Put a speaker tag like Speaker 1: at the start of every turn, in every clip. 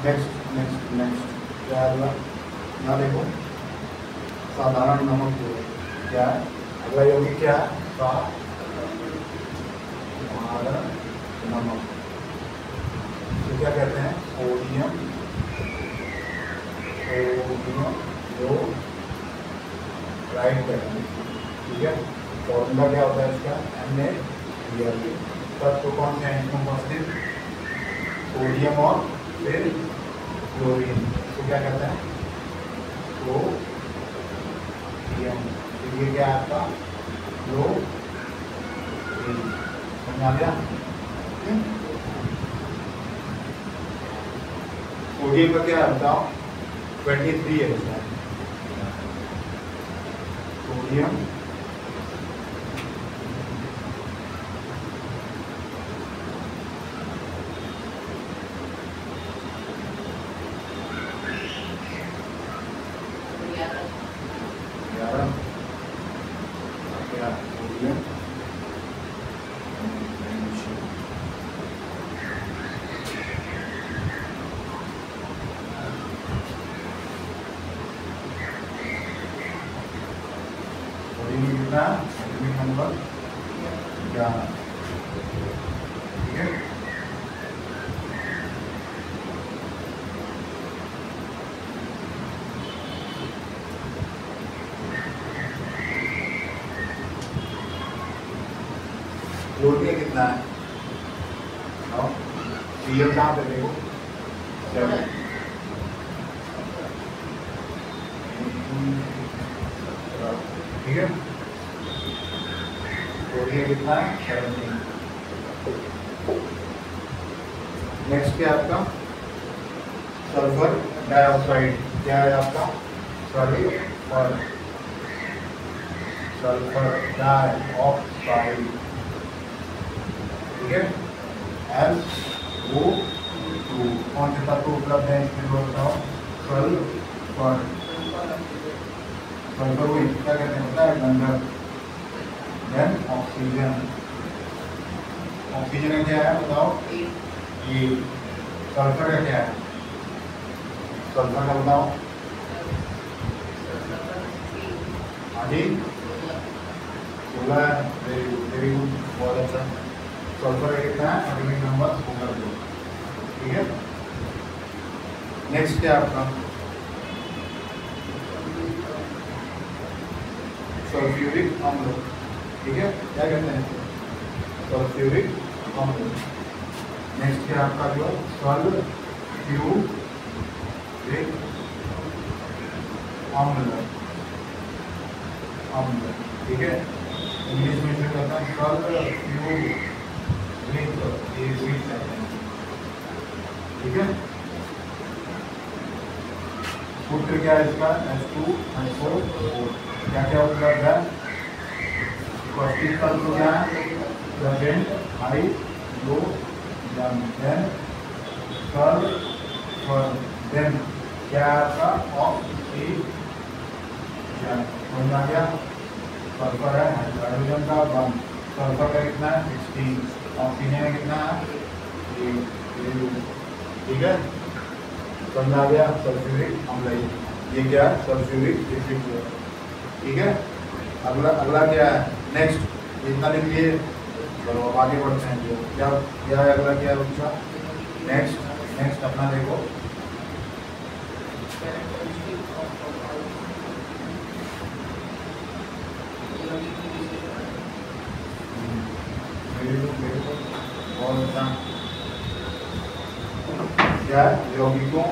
Speaker 1: Next next next क्या अगला, यहाँ देखो साधारण नमक जो है क्या है, अगला यौगिक क्या है, साधारण नमक, तो क्या कहते हैं, सोडियम क्लोराइड कहते हैं, ठीक है। फॉर्मूला क्या होता है इसका, NaCl। तत्व कौन से हैं इसमें उपस्थित, सोडियम और फिर क्लोरीन, तो क्या कहते हैं, क्लोरीन। ये क्या है आपका, क्लोरीन, समझ आ गया। सोडियम का क्या है बताओ, 23 है इसका, सोडियम नंबर 11, ठीक है। क्लोरीन कितना है, Cl कहाँ पे देखो, 7, ठीक है। क्लोरीन कितना है, 17। नेक्स्ट क्या है आपका, सल्फर डाइऑक्साइड, क्या है आपका, सल्फर डाइऑक्साइड, ठीक है। SO2 कौन से तत्व उपलब्ध है इसमें बताओ, सल्फर, सल्फर को क्या कहते हैं पता है, गंधक। देन ऑक्सीजन, ऑक्सीजन का क्या है बताओ, ये। सल्फर का क्या है, सल्फर का बताओ, हाँ जी 16 है, वेरी गुड, बहुत अच्छा। सल्फर का कितना है, एटॉमिक नंबर 2, ठीक है। नेक्स्ट क्या आपका, सल्फ्यूरिक अम्ल, ठीक है, क्या कहते हैं, सल्फ्यूरिक अम्ल। नेक्स्ट क्या आपका जो सल्फ्यूरिक अम्ल, ठीक है। इंग्लिश में जो कहता है सल्फ्यूरिक एसिड, ठीक है। सूत्र क्या है इसका, H2SO4, क्या क्या उपलब्ध है, कॉस्टिक तत्व क्या है, present hydrogen, then sulphur, then क्या है आपका, ऑक्सीजन, समझ आ गया। सल्फर है हाइड्रोजन का बंद, सल्फर का कितना है 16, ऑक्सीजन का कितना है 8, ठीक है, समझ आ गया। सल्फ्यूरिक अम्ल, ये क्या है, सल्फ्यूरिक एसिड, ठीक है। अगला क्या है, नेक्स्ट इतना लिख लिए, चलो अब आगे बढ़ते हैं। जो क्या क्या है अगला, क्या है उसका, नेक्स्ट अपना देखो, और क्या है, यौगिकों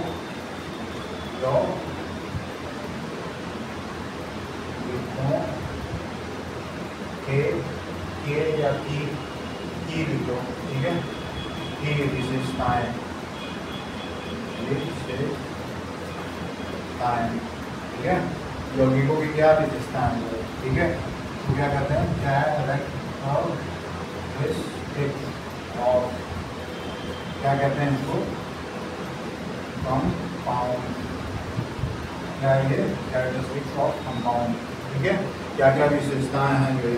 Speaker 1: के या की लिखो, ठीक है, की विशेषताएं, ठीक है। यौगिकों की क्या विशेषताएं, ठीक है, तो क्या कहते हैं, और क्या कहते हैं इसको, कंपाउंड, क्या है ये, कैरेक्टरिस्टिक्स ऑफ कंपाउंड, ठीक है। क्या क्या विशेषताएं हैं जो,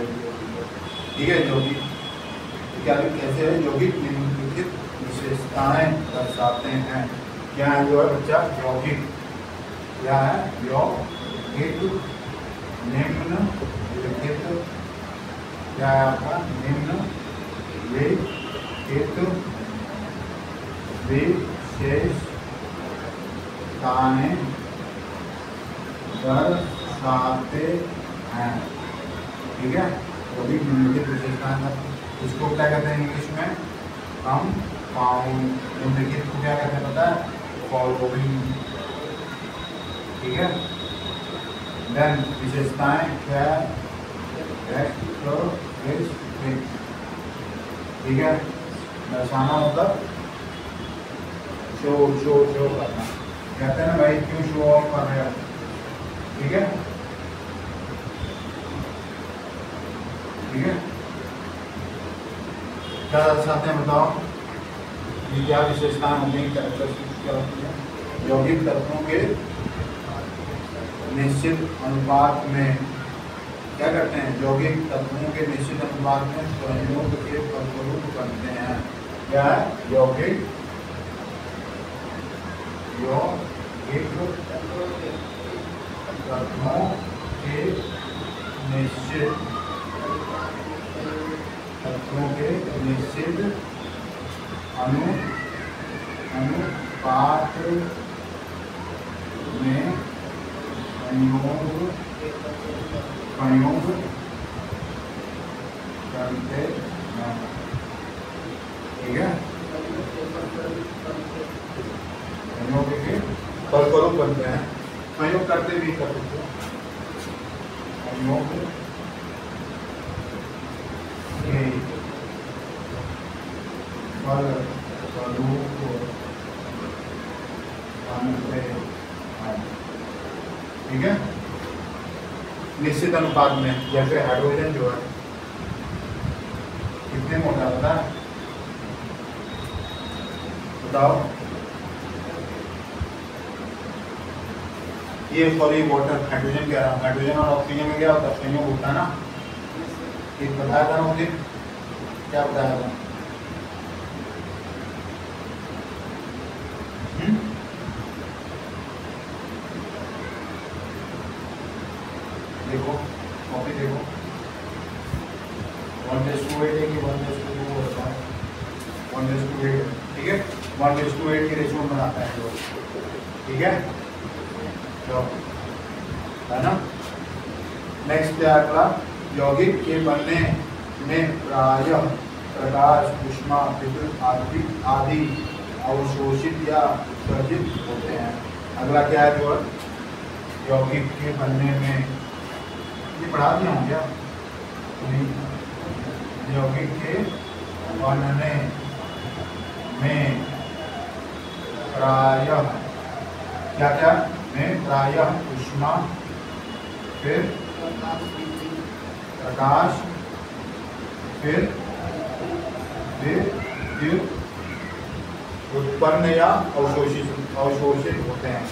Speaker 1: ठीक है, यौगिक क्या कैसे है, यौगिक निम्नलिखित विशेषताएं दर्शाते हैं, यहाँ जो है बच्चा यौगिक, क्या है यौगिक निम्नलिखित, क्या है आपका निम्नलिखित विशेषताएं दर्शाते हैं। ठीक है, यौगिक निम्नलिखित विशेषताएं, इसको क्या कहते हैं इंग्लिश में हम निम्नलिखित को क्या कहते हैं पता है, फॉलोइंग। ठीक है, देन विशेषताएं क्या है, ठीक है, दर्शाना मतलब शो करना, कहते हैं ना भाई क्यों शो ऑफ कर रहे हैं। ठीक है, ठीक है, क्या दर्शाते हैं बताओ, ये क्या विशेषताएं होती हैं, कैरेक्टरिस्टिक्स क्या होती है। यौगिक तत्वों के निश्चित अनुपात में क्या करते हैं, यौगिक तत्वों के निश्चित अनुपात में संयोग के फलस्वरूप बनते हैं। क्या है यौगिक तत्वों के निश्चित अनुपात में संयोग करते हैं। ठीक है, संयोग के फलस्वरूप बनते हैं, संयोग करते भी कर सकते हैं, संयोग के फलस्वरूप बनते हैं। ठीक है, निश्चित अनुपात में, जैसे हाइड्रोजन जो है कितने मोटा होता है बताओ, ये सॉरी वाटर, हाइड्रोजन कह रहा हूँ, हाइड्रोजन और ऑक्सीजन में क्या होता है, संयोग होता है ना। एक बताया था मुझे, क्या बताया था, देखो कॉपी देखो, 1:8 है कि 1:2 होता है, 1:8। ठीक है, 1:8 की रेशियो में बनाता है जो। ठीक है, तो है ना। नेक्स्ट क्या है अगला, यौगिक के बनने में प्रायः प्रकाश, ऊष्मा, विद्युत आदि अवशोषित या उत्सर्जित होते हैं। अगला क्या है जो यौगिक के बनने में, ये पढ़ा दिया हूँ क्या, यौगिक के बनने में प्रायः क्या क्या में प्रायः ऊष्मा, फिर प्रकाश, फिर विद्युत उत्पन्न या अवशोषित होते हैं।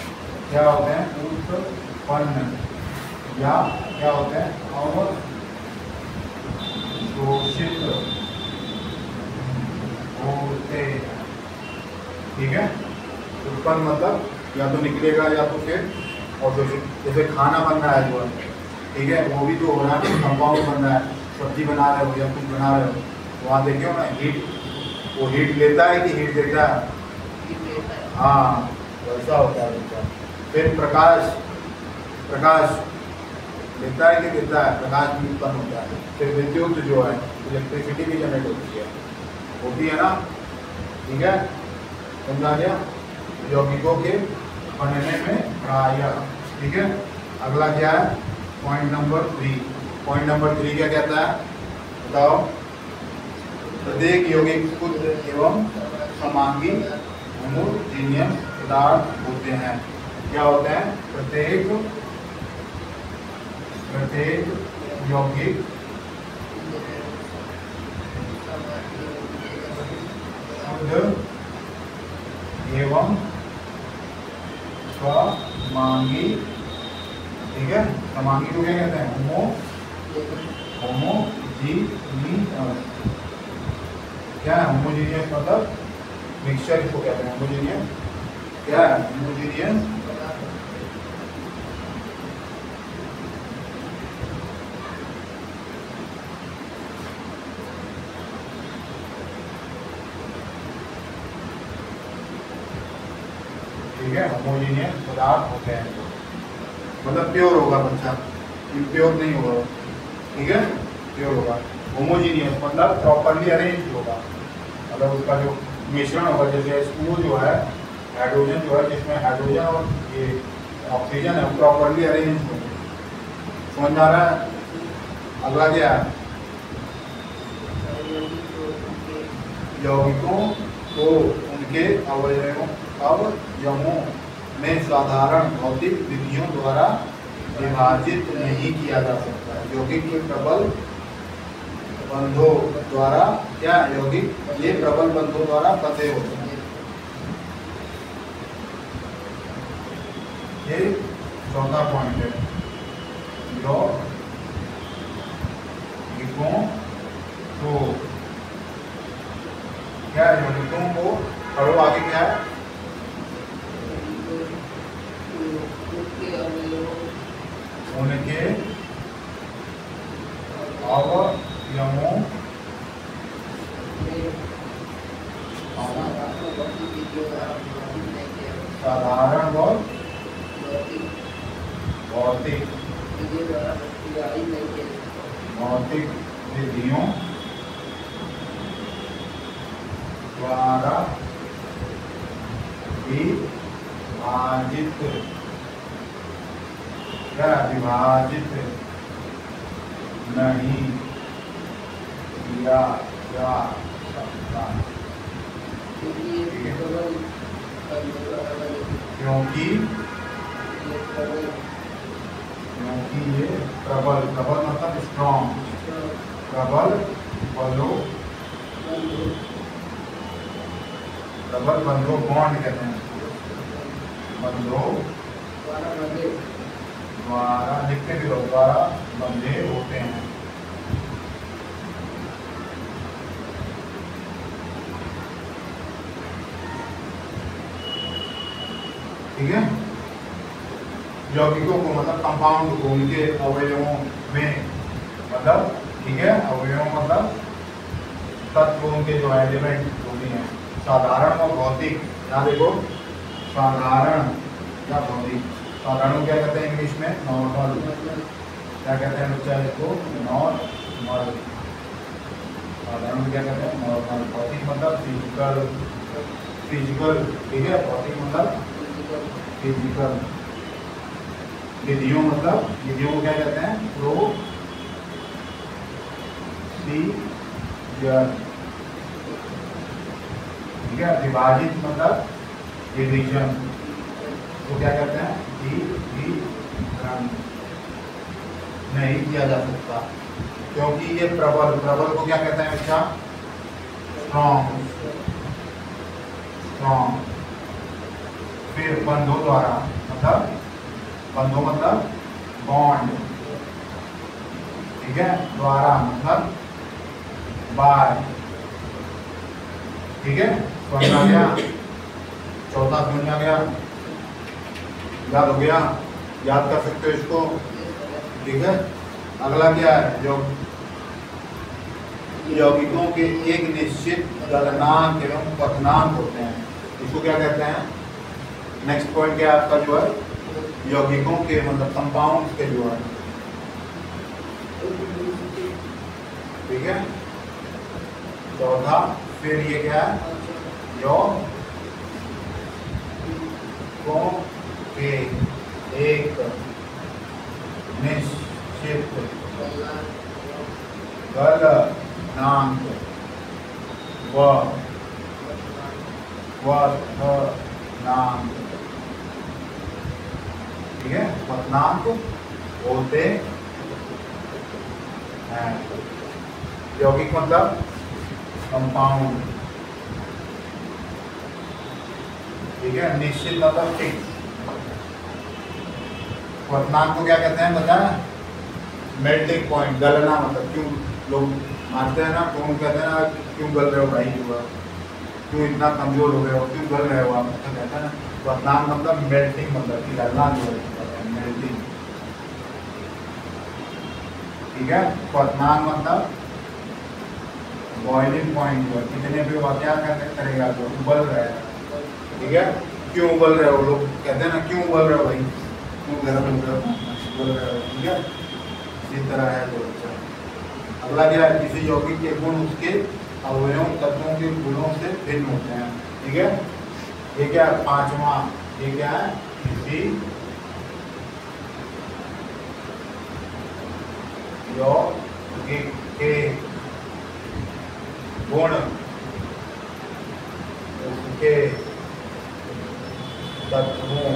Speaker 1: क्या होते हैं, उत्पन्न या क्या होते हैं, अवशोषित होते। ठीक है, उत्पन्न मतलब या तो निकलेगा या तो फिर अवशोषित। जैसे खाना बन रहा है जो, ठीक है, वो भी तो हो रहा है, कंपाउंड बन रहा है, सब्जी बना रहे हो या कुछ बना रहे हो, वहाँ देखियो ना हीट, वो हीट लेता है कि हीट देता है, हाँ वैसा होता है बच्चा। फिर प्रकाश लेता है कि देता है, प्रकाश भी उत्पन्न होता है। फिर विद्युत जो है, इलेक्ट्रिसिटी भी जनरेट होती है ना। ठीक है, समझा गया, यौगिकों के बनने में प्रायः। ठीक है, अगला क्या है, पॉइंट नंबर 3। पॉइंट नंबर 3 क्या कहता है बताओ, प्रत्येक यौगिक शुद्ध एवं समांगी होमोजेनियस पदार्थ होते हैं। क्या होते हैं, प्रत्येक यौगिक शुद्ध एवं समांगी। ठीक है, समांगी को क्या कहते हैं, होमोजीनियस। क्या है होमोजीनियस, मतलब मिक्सचर इसको कहते हैं होमोजीनियस क्या है होमोजीनियस ठीक है, होमोजीनियस पदार्थ होते हैं, मतलब प्योर होगा बच्चा, इम्प्योर नहीं होगा, ठीक है, प्योर होगा। होमोजीनियस मतलब प्रॉपर्ली अरेंज होगा, मतलब उसका जो मिश्रण होगा, जैसे H2O जो है, हाइड्रोजन जो है, जिसमें हाइड्रोजन और ये ऑक्सीजन है, प्रॉपर्ली अरेंज होगा। समझ में आ रहा है? अगला क्या है? यौगिकों को उनके अवयवों में साधारण भौतिक विधियों द्वारा विभाजित नहीं किया जा सकता है। यौगिक के प्रबल बंधों द्वारा क्या, यौगिक ये प्रबल बंधों द्वारा बंधे होते हैं। ये चौथा पॉइंट है, यौगिकों को क्या, यौगिकों को पढ़ो आगे क्या है, उनके अवयवों साधारण व भौतिक विधियों द्वारा विभाजित नहीं किया जा सकता, क्योंकि ये प्रबल मतलब स्ट्रॉन्ग, प्रबल बंधों बॉन्ड कहते हैं, बंधों द्वारा, लिखते भी लोग, द्वारा बंधे होते हैं। ठीक है, यौगिकों को मतलब कंपाउंड को उनके अवयवों में, मतलब ठीक है, अवयवों मतलब तत्व, उनके जो एलिमेंट होते हैं, साधारण और भौतिक। यहाँ देखो, साधारण या भौतिक, साधारण क्या कहते हैं इंग्लिश में, नॉर्मल, क्या कहते हैं बच्चा इसको, नॉर्मल, साधारण क्या कहते हैं, नॉर्मल। भौतिक मतलब फिजिकल, ठीक है, भौतिक मतलब फिजिकल। विधियों मतलब, विधियों को क्या कहते हैं, प्रोसीजर, ठीक है। विभाजित मतलब डिवीजन, तो क्या कहते हैं, डिवीजन नहीं किया जा सकता, क्योंकि ये प्रबल को क्या कहते हैं बच्चा, स्ट्रॉन्ग। फिर बंधों द्वारा, मतलब बंधों मतलब बॉन्ड, ठीक है, द्वारा मतलब बाय, ठीक है, समझ आ गया, चौथा समझ आ गया, याद हो गया, याद कर सकते हो इसको, ठीक है। अगला क्या है, जो यौगिकों के एक निश्चित गलनांक एवं पतनांक होते हैं, इसको क्या कहते हैं। नेक्स्ट पॉइंट क्या है आपका, जो है यौगिकों के मतलब कंपाउंड के जो है, ठीक है, चौथा। फिर ये क्या है, यौगिकों के एक निश्चित गलनांक व पतनांक, ठीक है, पतनांक होते हैं। यौगिक मतलब कंपाउंड, ठीक है, निश्चित मतलब फिक्स। पतनांक को क्या कहते हैं बता, मेल्टिंग पॉइंट, गलना मतलब, क्यों लोग मारते हैं ना, तो कहते हैं ना क्यों गल रहे हो भाई, हुआ क्यों इतना कमजोर हो गए हो, क्यों गल रहे हो आप, ऐसा कहता है ना। क्वथनांक मतलब मेल्टिंग, मतलब कि गलना जो है मेल्टिंग, ठीक है। क्वथनांक मतलब बॉइलिंग पॉइंट जो कितने पे वह क्या करेगा, जो उबल रहेगा, ठीक है। क्यों उबल रहे हो, लोग कहते हैं ना क्यों उबल रहे हो भाई, क्यों गर्म हो रहे हो, उबल रहे हो, ठीक है। इसी तरह है जो बच्चा। अगला क्या है, किसी यौगिक के गुण उसके अवयवों तत्वों के गुणों से भिन्न होते हैं, ठीक है। ये क्या है, पांचवा, ये क्या है, किसी यौगिक के गुण उसके तत्वों,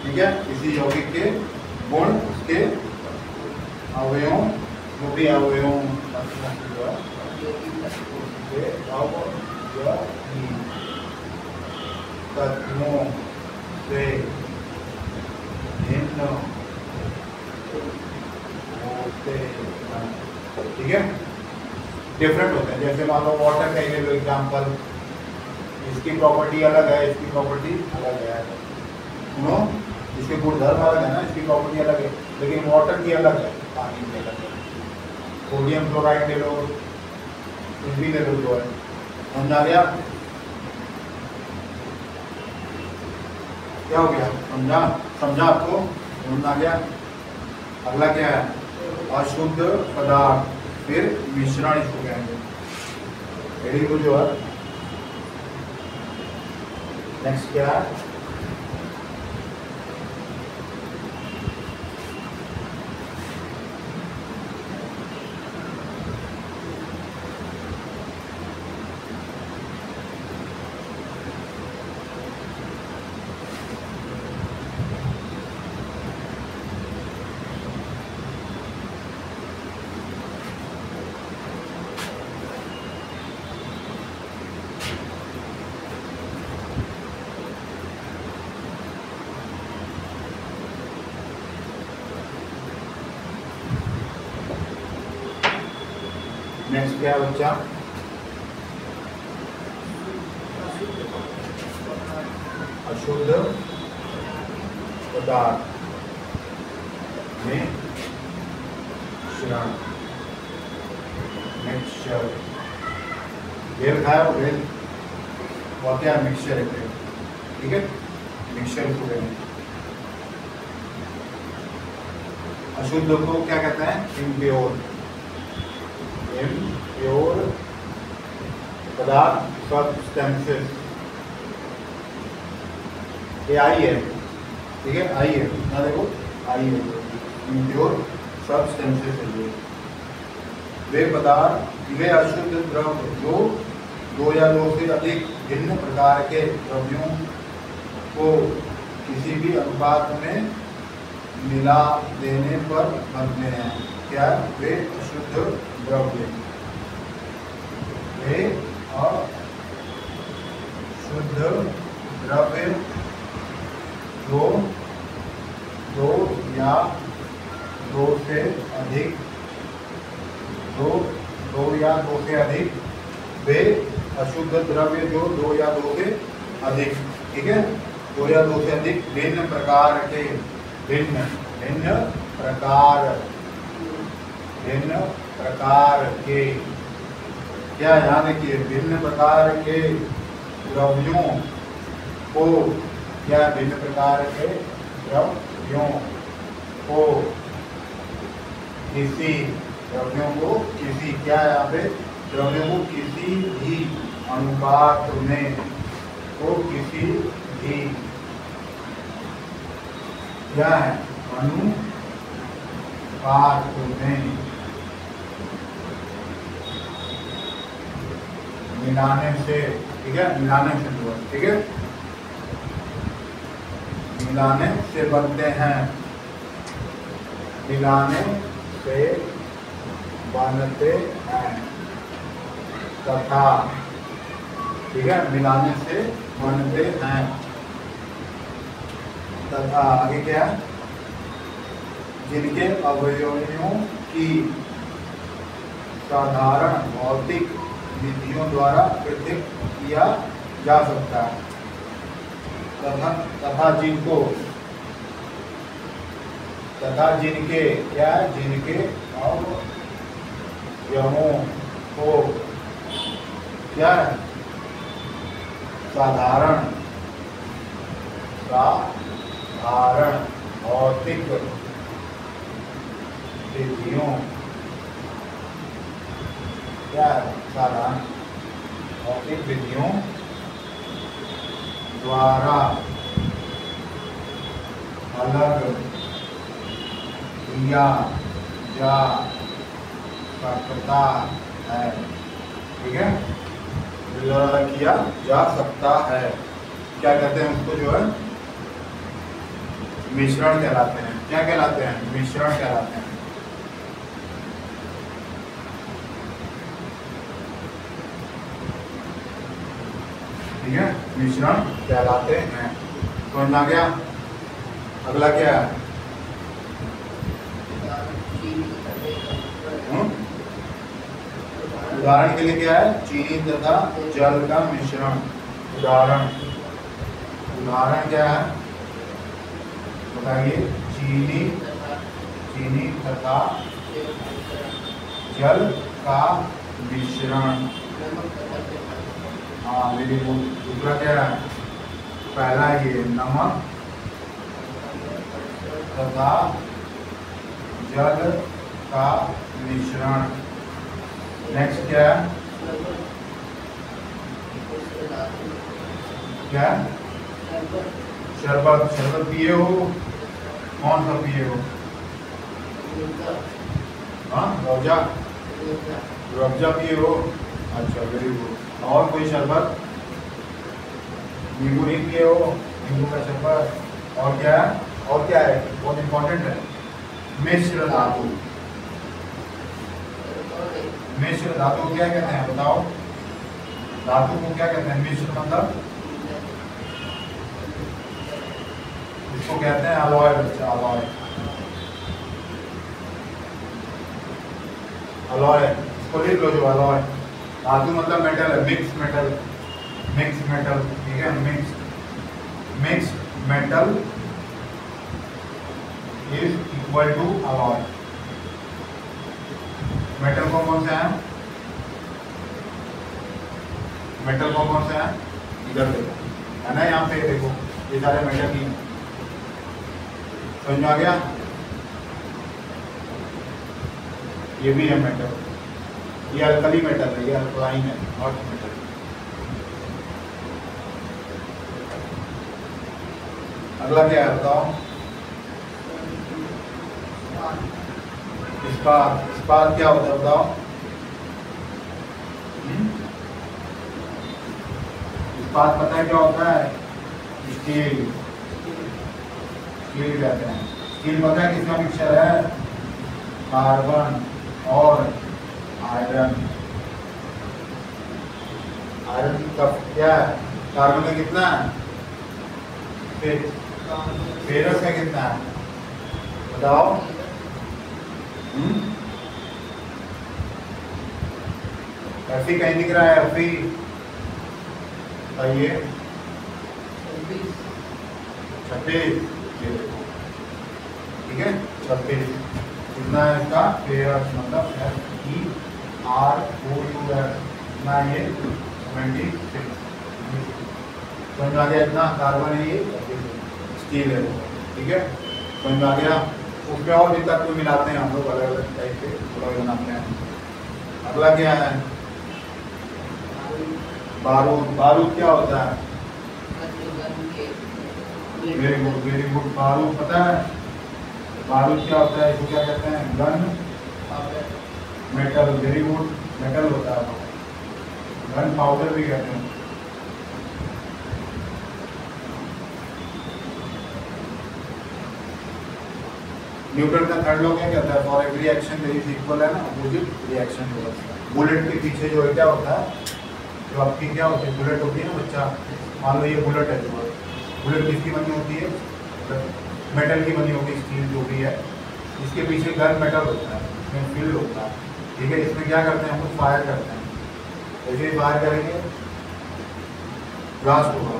Speaker 1: ठीक है। किसी यौगिक के गुण उसके अवयवों, जो भी अवयवों तत्वों से भिन्न होते हैं, ठीक है। डिफरेंट होते हैं। जैसे मान लो वाटर का ही ले लो एग्जाम्पल, इसकी प्रॉपर्टी अलग है, इसकी प्रॉपर्टी अलग है, सुनो, इसके गुणधर्म अलग है ना, इसकी प्रॉपर्टी अलग है, लेकिन वाटर की अलग है, पानी की अलग है। सोडियम क्लोराइड ले लो, कुछ भी ले लो, जो है, समझ आ गया, क्या हो गया, समझा, समझा आपको, समझ आ गया। अगला क्या है, अशुद्ध पदार्थ, फिर मिश्रण इसको कहेंगे, वेरी गुड जो है। नेक्स्ट क्या है, नेक्स्ट क्या है बच्चा, अशुद्ध पदार्थ में मिश्रण, मिक्सचर, वेल खाया, वेल वो क्या मिक्सचर है, ठीक है, मिक्सचर इसको कहेंगे। अशुद्ध को क्या कहते हैं, इम्प्योर, इम्प्योर पदार्थ, सब्सटेंसेस, ये आई है, ठीक है, आई है ना, देखो आई है, इम्प्योर सब्सटेंसेस है ये, वे पदार्थ, वे अशुद्ध द्रव्य जो दो या दो से अधिक भिन्न प्रकार के द्रव्यों को किसी भी अनुपात में मिला देने पर बनते हैं, क्या, वे अशुद्ध द्रव्य, वे अशुद्ध द्रव्य जो दो या दो से अधिक, दो या दो से अधिक, वे अशुद्ध द्रव्य जो दो या दो से अधिक, ठीक है, दो या दो से अधिक भिन्न प्रकार के, भिन्न भिन्न प्रकार के, क्या, यहाँ देखिए, भिन्न प्रकार के द्रव्यों को, क्या, भिन्न प्रकार के द्रव्यों को किसी, द्रव्यों को किसी, क्या है यहाँ पे, द्रव्यों को किसी भी अनुपात में, को किसी भी, क्या है, अनुपात में मिलाने से, ठीक है, मिलाने से जो, ठीक है, मिलाने से बनते हैं, मिलाने से बनते हैं तथा, ठीक है, मिलाने से बनते हैं तथा, आगे क्या, जिनके अवयवों की साधारण भौतिक विधियों द्वारा पृथक किया जा सकता है तथा जिनके क्या जिनके अवयवों को क्या साधारण भौतिक विधियों क्या साधारण भौतिक विधियों द्वारा अलग किया जा सकता है। ठीक है, अलग किया जा सकता है। क्या कहते हैं उसको जो है मिश्रण कहलाते हैं। क्या कहलाते हैं? मिश्रण कहलाते हैं। ठीक है, मिश्रण कहलाते हैं। समझ में आ गया? अगला क्या है? उदाहरण के लिए क्या है? चीनी तथा जल का मिश्रण। उदाहरण क्या है बताइए? चीनी तथा जल का मिश्रण। हाँ, वेरी गुड। दूसरा क्या है? पहला ये नमक तथा जल का मिश्रण। नेक्स्ट क्या है? क्या? शरबत पिए हो? कौन सा पिए हो? हाँ, रूअफ़ज़ा पिए हो? अच्छा, वेरी गुड। और कोई शरबत? नींबू नहीं पिए हो? नींबू का शरबत। और क्या है? और क्या है? बहुत इंपॉर्टेंट है, मिश्र धातु। मिश्र धातु क्या कहते हैं बताओ? धातु को क्या कहते हैं? मिश्र मतलब इसको कहते हैं अलॉय। बच्चा, अलॉय इसको लिख लो जो अलॉय। धातु मतलब मेटल है, मिक्स मेटल। ठीक है, mix metal is equal to alloy. Metal कौन से हैं? मेटल कौन से हैं? इधर देखो, है ना, यहाँ पे देखो, ये सारे मेटल ही हैं। समझ में आ गया? ये भी है मेटल। ये अल्कली मेटल है, ये अल्कलाइन है, नॉट मेटल। अगला क्या है बताओ? इस्पात क्या होता है बताओ? इस्पात पता है क्या होता है? स्टील कहते हैं। स्टील पता है किसका मिक्सचर है? कार्बन और आयरन। आयरन का क्या है? कार्बन का कितना है? फेरस का कितना है बताओ? एफी कहीं दिख रहा है? एफी बताइए। 26। ठीक है, 26 कितना है इसका? फेरस मतलब FeROUS। इतना ये 26। समझ आ गया? इतना कार्बन है, ये स्टील है। ठीक है, समझ में आ गया? उसमें और भी तत्व मिलाते हैं हम लोग, अलग अलग टाइप के थोड़ा बनाते हैं। अगला क्या है? बारूद क्या होता है? Very good. बारूद पता है? बारूद क्या होता है? इसको क्या कहते हैं? Gun metal. Very good, metal होता है। गन पाउडर भी कहते हैं। न्यूटन का थर्ड लॉ क्या कहता है? For every action there is equal, है ना, अपोजिट रिएक्शन। बुलेट के पीछे जो है क्या होता है? जो आपकी क्या होती है? बुलेट होती है ना बच्चा। मान लो ये बुलेट है, जो बुलेट किसकी बनी होती है? मेटल की बनी होगी, स्टील जो भी है। इसके पीछे गन मेटल होता है, इसमें फील्ड होता है। ठीक है, इसमें क्या करते हैं हम लोग? फायर करते हैं। जैसे ही बाहर करेंगे ब्लास्ट होगा,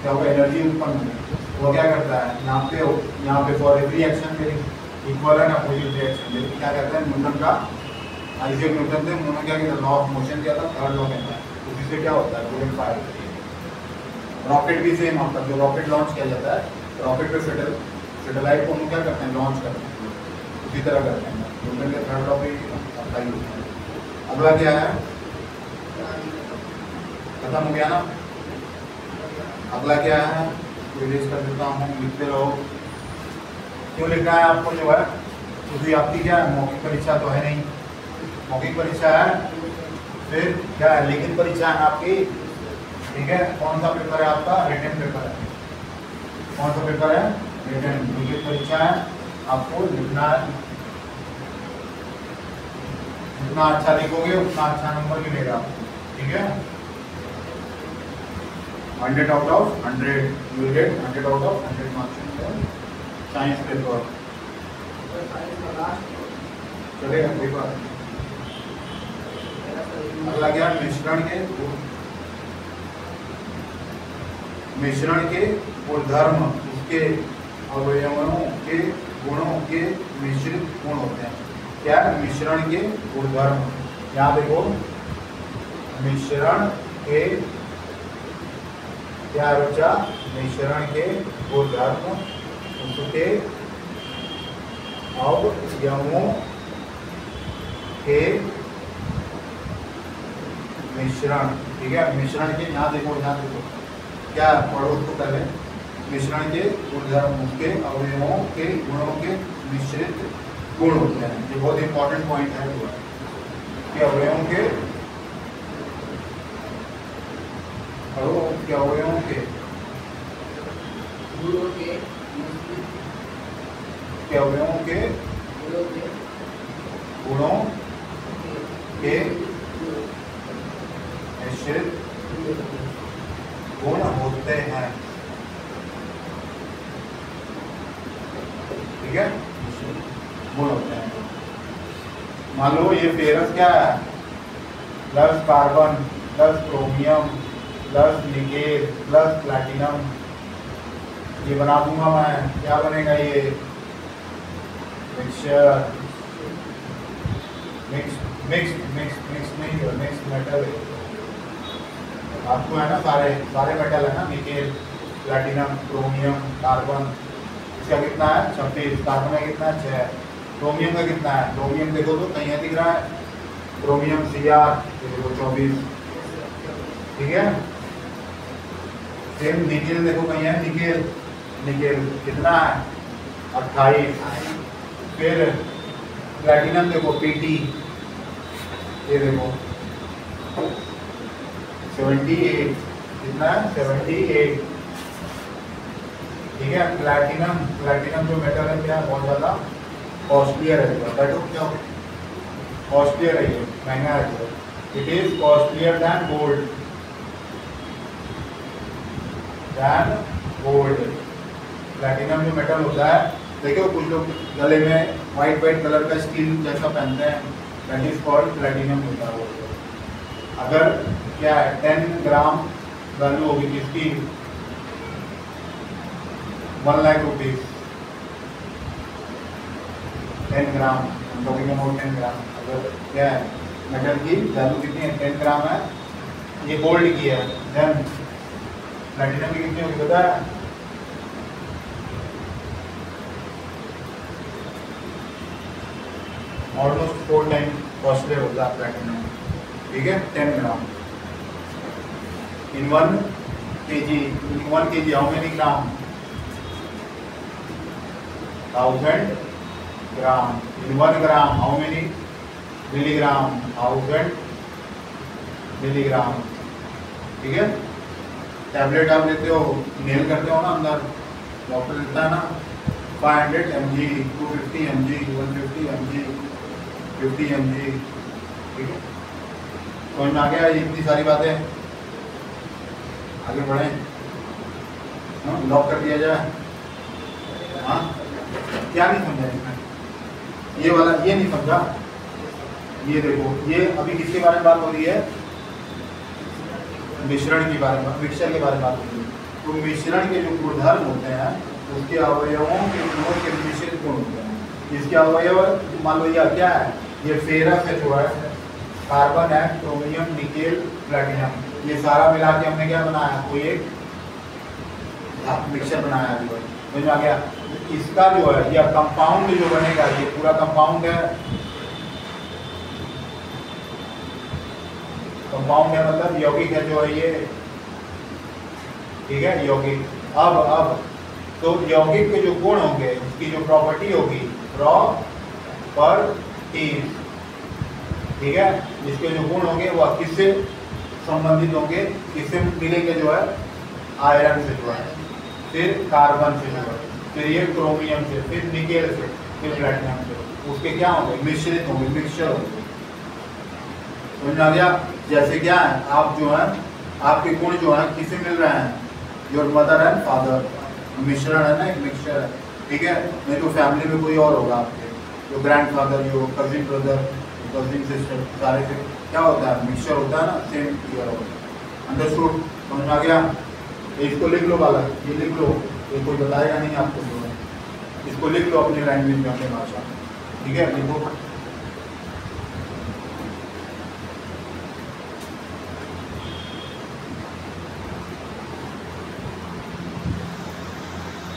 Speaker 1: क्या होगा, एनर्जी उत्पन्न होगी। वो क्या करता है, यहाँ पे फॉर एवरी एक्शन के इक्वल एंड अपोजिट रिएक्शन, लेकिन क्या कहते हैं न्यूटन का, आइजैक न्यूटन थे, उन्होंने क्या किया, लॉ ऑफ मोशन दिया था, थर्ड लॉ कहता है, उसी से क्या होता है, बुलेट फायर होती है। रॉकेट भी सेम होता है, जो रॉकेट लॉन्च किया जाता है, रॉकेट पे सैटेलाइट को हम क्या करते हैं, लॉन्च करते हैं, उसी तरह करते हैं। न्यूटन के थर्ड लॉ पे अप्लाई होता है। अगला क्या है, खत्म हो गया ना। अगला क्या है, रिलीज कर देता हूँ, लिखते रहो। क्यों लिखना है आपको, जो है क्योंकि आपकी क्या है, मौखिक परीक्षा तो है नहीं, मौखिक परीक्षा है, फिर क्या है, लिखित परीक्षा है आपकी, ठीक है। कौन सा पेपर है आपका, रिटन पेपर है। कौन सा पेपर है, रिटन, लिखित परीक्षा है, आपको लिखना है। जितना अच्छा लिखोगे उतना अच्छा नंबर मिलेगा, ठीक है। 100 out of 100, you will get 100 out of 100 marks in the science paper. चलेगा पेपर। अगला क्या, मिश्रण के गुणधर्म, उसके अवयवों के गुणों के मिश्रित गुण होते हैं। क्या है, मिश्रण के गुणधर्म। यहाँ देखो, मिश्रण के क्या बचा, मिश्रण के गुणधर्म उसके अवयवों के मिश्रण, ठीक है। मिश्रण के, यहाँ देखो क्या पढ़ो उसको पहले, मिश्रण के गुणधर्म उसके अवयवों के गुणों के मिश्रित गुण होते हैं। ये बहुत इंपॉर्टेंट पॉइंट है कि अवयवों के अवयवों के अवयवों के गुणों के मिश्रित गुण होते हैं, ठीक है, गुण होते हैं। मान लो ये फेरस क्या है, plus carbon plus chromium plus nickel plus platinum, ये बना दूंगा मैं, क्या बनेगा ये, मिक्सचर, मिक्स नहीं है, मिक्स मेटल है। आपको है ना, सारे मेटल है ना, निकेल प्लैटिनम क्रोमियम कार्बन, इसका कितना है 26, कार्बन का कितना है 6, क्रोमियम का कितना है, क्रोमियम देखो तो कहीं दिख रहा है, क्रोमियम Cr देखो 24, ठीक है। सेम निकेल देखो कहीं है, निकेल कितना है 28, फिर प्लैटिनम देखो Pt, ये देखो 78, कितना है 78, ठीक है। प्लैटिनम जो मेटल है क्या, बहुत ज़्यादा कॉस्टलियर है, बैठो क्या कॉस्टलियर है, ये महंगा है, it is costlier than gold, platinum जो मेटल होता है, देखो कुछ लोग गले में वाइट कलर का स्टील जैसा पहनते हैं, दैट इज कॉल्ड प्लैटिनम होता है वो। अगर क्या है 10 ग्राम वैल्यू होगी किसकी, 1 लाख रुपीज, 10 ग्राम, 10 ग्राम, अगर क्या है मेटल की वैल्यू कितनी है, 10 ग्राम है, ये गोल्ड की है, देन प्लैटिनम की कितनी होगी पता है, ऑलमोस्ट 4 टाइम कॉस्टली होता है प्लैटिनम, ठीक है। 10 ग्राम इन 1 kg, how many gram, 1000 gram, in 1 gram how many milligram, 1000 milligram, ठीक है। टैबलेट आप लेते हो, इनहेल करते हो ना अंदर, डॉक्टर देता है ना 500 mg, 250 mg, 150 mg, 50 mg, ठीक है। समझ में आ गया इतनी सारी बातें, आगे बढ़े, लॉक कर दिया जाए। हाँ, क्या नहीं समझा इसमें, ये वाला ये नहीं समझा, ये देखो, ये अभी किसके बारे में बात हो रही है, मिश्रण के बारे में, मिक्सचर के बारे में बात करेंगे। तो मिश्रण के जो गुणधर्म होते हैं उसके अवयवों के गुणों के मिश्रित गुण होते हैं। इसके अवयव मान लो यह क्या है, ये फेरस है जो है, कार्बन है, क्रोमियम, निकेल, प्लेटिनम, ये सारा मिला के हमने क्या बनाया, कोई एक मिक्सचर बनाया है। समझ में आ गया? इसका जो है यह कंपाउंड जो बनेगा, ये पूरा कंपाउंड है। कंपाउंड है मतलब यौगिक है जो है ये, ठीक है, यौगिक। अब तो यौगिक के जो गुण होंगे, इसकी जो प्रॉपर्टी होगी, प्रॉपर्टी, ठीक है, इसके जो गुण होंगे वह किससे संबंधित होंगे, किससे मिलेंगे जो है, आयरन से जो है, फिर कार्बन से जो है, फिर ये क्रोमियम से, फिर निकेल से, फिर प्लेटिनम से। उसके क्या होंगे, मिश्रित होंगे, मिक्सचर होंगे। समझ आ गया? जैसे क्या है, आप जो है, आपके गुण जो है किससे मिल रहे हैं, योर मदर एंड फादर, मिश्रण है ना, एक मिक्सचर है, ठीक है। नहीं तो फैमिली में कोई और होगा आपके, जो ग्रैंड फादर, जो कजिन ब्रदर, कजिन सिस्टर, सारे से क्या होता है, मिक्सचर होता है ना, सेम क्लियर होता है। अंडरस्टूड? समझ आ गया? इसको लिख लो वाला, ये लिख लो, ये कोई बताएगा नहीं आपको, जो है इसको लिख लो अपनी लैंग्वेज में, अपनी भाषा, ठीक है, लिखो।